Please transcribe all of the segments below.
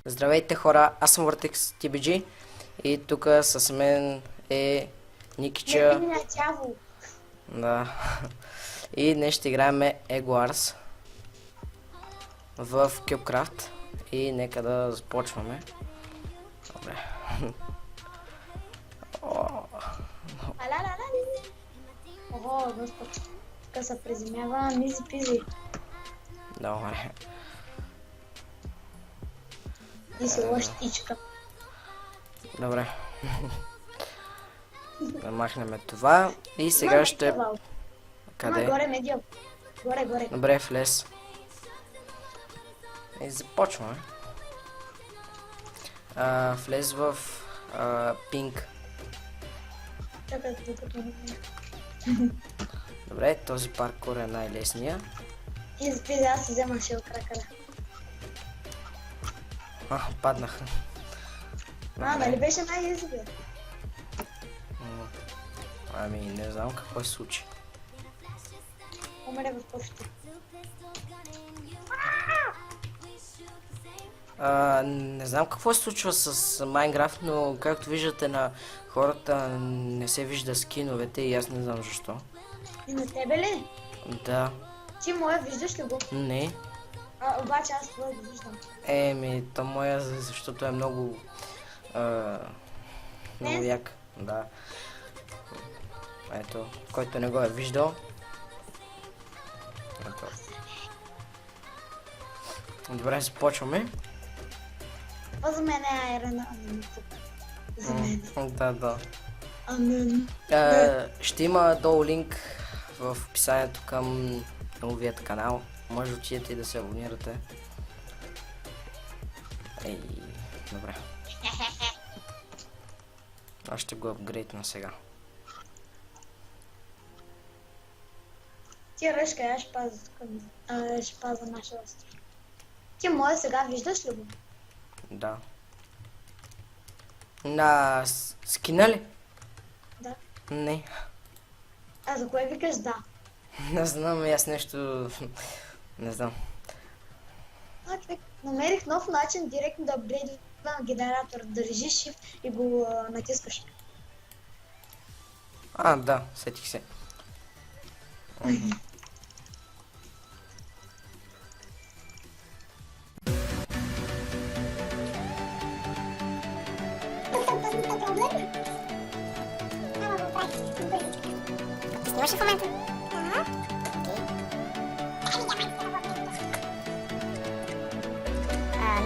Здравейте хора, аз съм Vortex TBG и тук с мен е Никича. Да. И днес ще играем Egg Wars в CubeCraft и нека да започваме. Добре. Ого, Господ, тук се приземява мизи пизи. Добре. И си лъщичка. Добре. Да махнем това и сега ще... Къде? Горе медио. Горе. Добре, влез. И започваме. Влез в пинк. Чакай, докато Добре, този паркур е най-лесния. и запизи, аз си взема шил кракъра. Паднах. Нали беше най-езбия? Ами, не знам какво се случи. Умре в почта. Не знам какво се случва с Майнкрафт, но както виждате на хората не се вижда скиновете и аз не знам защо. И на тебе ли? Да. Ти моя виждаш ли го? Не. Обаче аз това го виждам. То моя, защото е много... много як. Да. Ето, който не го е виждал. Ето. Добре, започваме. Това за мен е Айрена, за мен. Да. Амен. Ще има долу линк в описанието към новият канал. Може да отидете и да се абонирате. Добре. Аз ще го апгрейдна сега. Ти ръшка, аз ще пазя нашия остров. Ти моя сега виждаш ли го? Да. На скина ли? Да. Не. А за кое викаш да? Не знам, аз нещо... Не знам. Намерих нов начин директно да апгрейдвам генератор. Държиш shift и го натискаш. Да, сетих се. Снимаш ли в момента?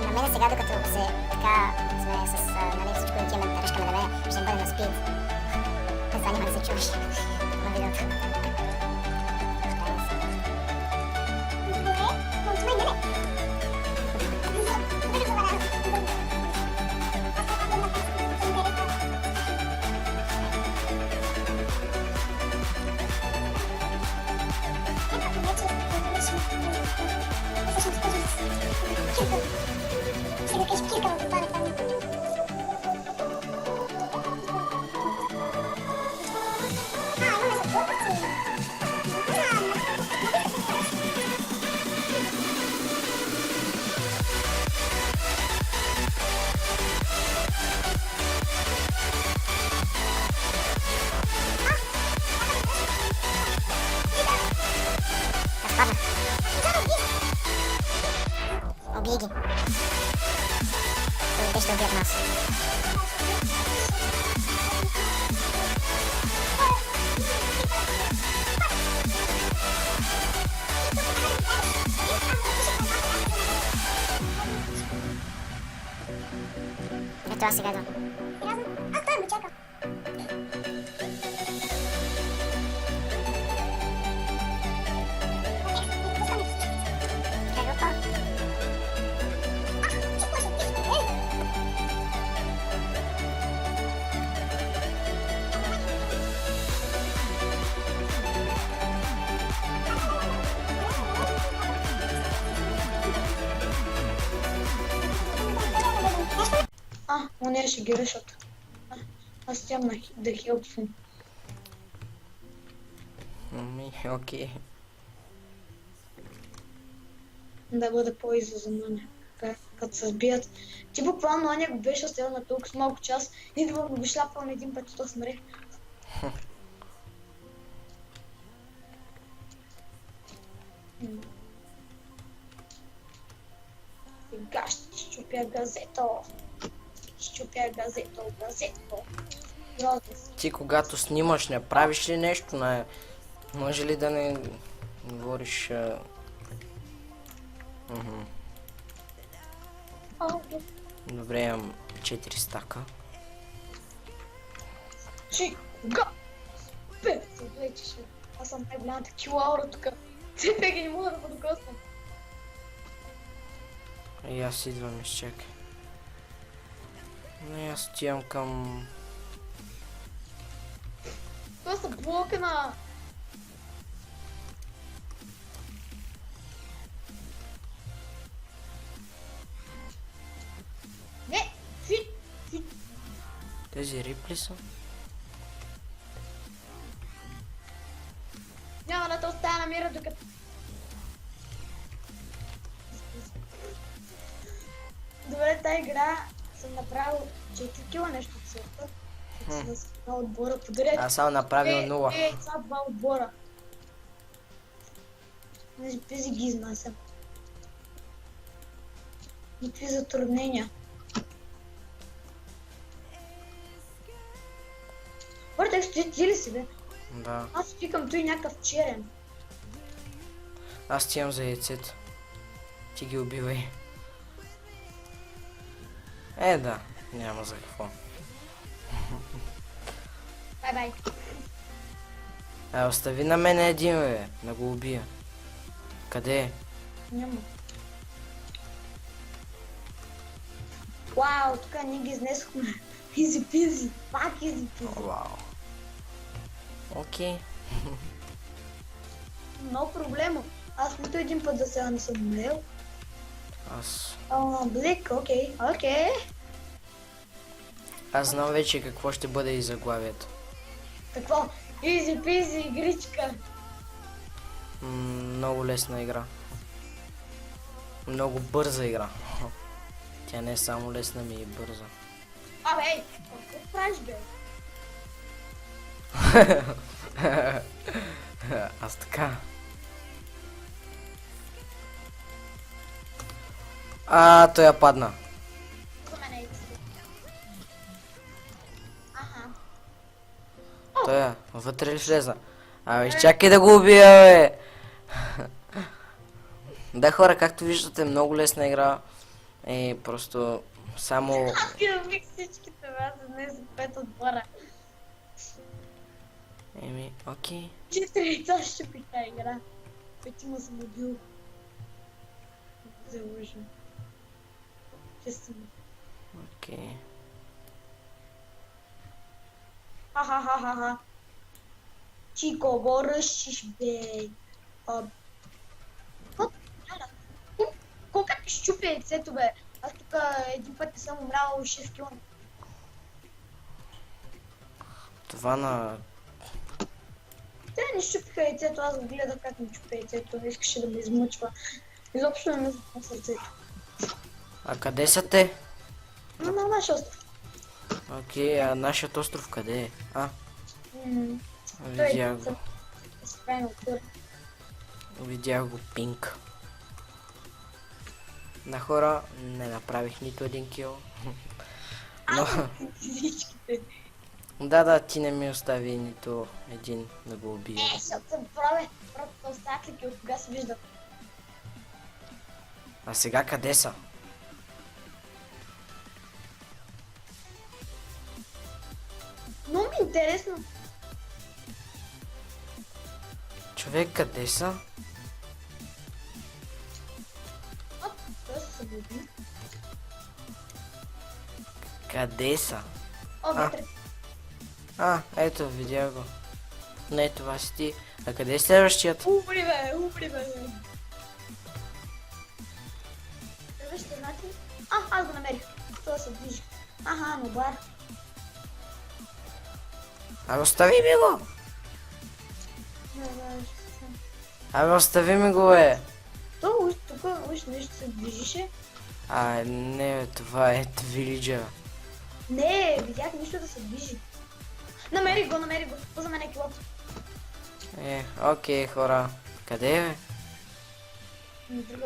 На мен сега, докато се така сме с всичко отиваме да ръшкаме на мен, ще бъде на спид. Това няма да се чуваш на видеото. Убей ги. Те ще убият нас. Ето аз сега идвам. Той ме чака. Оне ще ги решат. Аз тям да хелпвам. Окей. Да бъде по-изо за мен. като се сбият. Ти буквално оня го беше оставил на толкова с малко час, идвам го шлапвам един път и то смре. Сега ще щупя газето. Щупя газето. Грозно си. Ти когато снимаш, не правиш ли нещо? Може ли да не говориш... Добре, имам 4 стака. Чика! Бе, се облечеш. Аз съм най-голямата килаура тук. Те ги не мога да подокосна. И аз идвам, изчакай. Но аз отивам към... Това са блока на... Не! Фит! Тези рипли са? Няма да те оставя на мира докато... Добре, тази игра съм направил 4 кила нещо от сорта. С 2 отбора подред. Аз съм направил 0. Са 2 отбора. Тези ги изнасям. Никакви затруднения. Бъртек, стои ти ли си, бе? Да. Аз викам той някакъв черен. Аз отивам за яйцето. Ти ги убивай. Да. Няма за какво. Бай-бай. Остави на мен един, бе. Да го убия. Къде е? Няма. Вау, тук ние ги изнесохме. Изи-пизи. Пак изи-пизи. Вау. Окей. Много проблема. Аз нито един път за сега не съм умрел. Аз Блик, окей. знам вече какво ще бъде и заглавието. Какво? Изи-пизи игричка. Много лесна игра. Много бърза игра. Тя не е само лесна, ми и бърза. Абе, ей, какво правиш, бе? Аз така. Той я падна. За мен е Аха. Той вътре ли влезна? Изчакай да го убия, бе! Да, хора, както виждате, много лесна игра. Просто само... Аз ги набих всичките, бе, аз днес за 5 отбора. Окей. 4 яйца ще пи тази игра. 5 съм убил. Заложен. Честно. Окей. Ха-ха-ха-ха-ха. Чико, го ръщиш, бе. Колко ти щупи яйцето, бе? Аз тук един път не съм умрял 6 кило. Това на... Те не щупиха яйцето, аз го гледах как ми чупи яйцето, не искаше да ме измъчва. Изобщо не ме запна сърцето. къде са те? На нашия остров. Окей, нашият остров къде е? Видях го. Видях го, пинк. На хора не направих нито един кил. Но... Всичките. Да, ти не ми остави нито един да го убие. Защото съм правя просто остатъки, от кога се вижда. А сега къде са? Много ми е интересно. Човек, къде са? Той се събуди. Къде са? Вътре. Ето, видях го. Не, това си ти. А къде е следващият? Убри, бе. Следващия начин. Аз го намерих. Това се движи. На бар. Остави ми го! Остави ми го, бе! Тук нещо се движише. Не, това е Вилиджа. Не, видях нищо да се движи. Намери го. Поза мен е килото. Окей, хора. Къде е, бе? На друга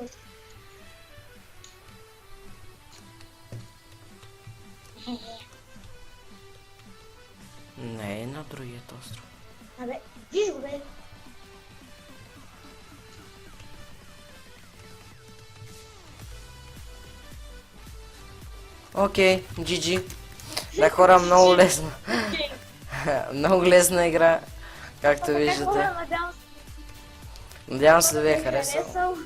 Не е на другият остров. Абе, виж го, бе. Окей, GG. Да, хора, много лесно. Много лесна игра, както виждате. Надявам се да ви е харесал.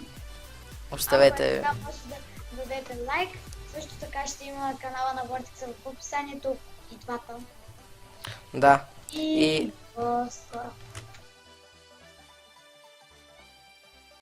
Оставете. Ако може да дадете лайк. Също така ще има канала на Vortex в описанието и двата. Да. И до скоро.